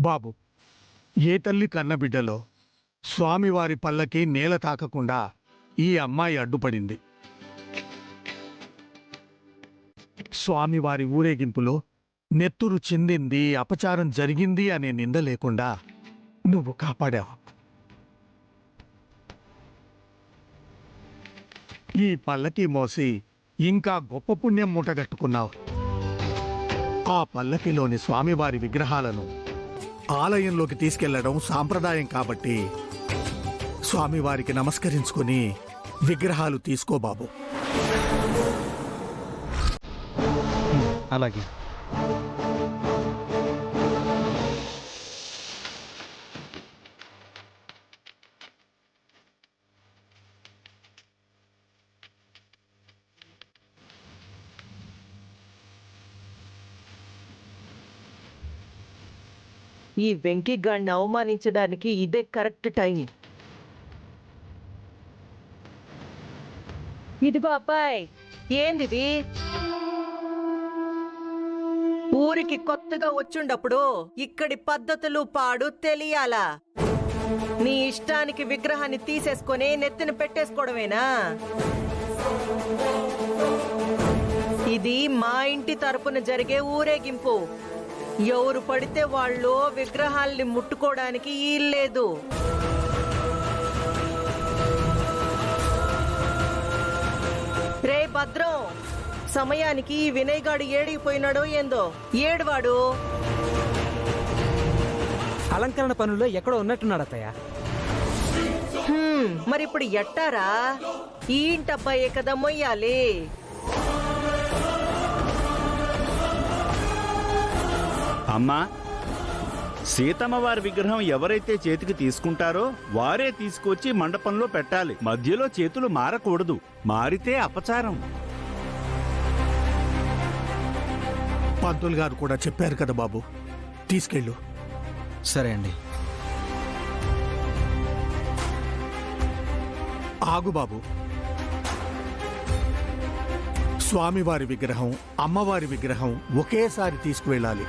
బాబు, ఏ తల్లి కన్నబిడ్డలో స్వామివారి పల్లకి నేల తాకకుండా ఈ అమ్మాయి అడ్డుపడింది. స్వామివారి ఊరేగింపులో నెత్తురు చిందింది, అపచారం జరిగింది అనే నింద లేకుండా నువ్వు కాపాడావు. ఈ పల్లకి మోసి ఇంకా గొప్ప పుణ్యం మూటగట్టుకున్నావు. ఆ పల్లకిలోని స్వామివారి విగ్రహాలను ఆలయంలోకి తీసుకెళ్లడం సాంప్రదాయం కాబట్టి స్వామివారికి నమస్కరించుకుని విగ్రహాలు తీసుకో బాబు. అలాగే. ఈ వెంకీగాడిని అవమానించడానికి ఇదే కరెక్ట్ టైం. ఇది బాబాయ్, ఏందిది? ఊరికి కొత్తగా వచ్చుండప్పుడు ఇక్కడి పద్ధతులు పాడు తెలియాలా? నీ ఇష్టానికి విగ్రహాన్ని తీసేసుకొని నెత్తిన పెట్టేసుకోవడమేనా? ఇది మా ఇంటి తరపున జరిగే ఊరేగింపు. ఎవరు పడితే వాళ్ళు విగ్రహాల్ని ముట్టుకోవడానికి వీల్లేదు. రే భద్రం, సమయానికి వినయ్గాడు ఏడిగిపోయినాడో ఏందో. ఏడువాడు అలంకరణ పనుల్లో ఎక్కడో ఉన్నట్టున్నాడు అత్తయ్య. మరి ఇప్పుడు ఎట్టారా? ఈ ఇంటబ్బాయే కదా మొయ్యాలి. అమ్మా, సీతమ్మ వారి విగ్రహం ఎవరైతే చేతికి తీసుకుంటారో వారే తీసుకొచ్చి మండపంలో పెట్టాలి. మధ్యలో చేతులు మారకూడదు, మారితే అపచారం. పంతులు గారు కూడా చెప్పారు కదా బాబు, తీసుకెళ్ళు. సరే అండి. ఆగు బాబు. స్వామివారి విగ్రహం, అమ్మవారి విగ్రహం ఒకేసారి తీసుకువెళ్ళాలి.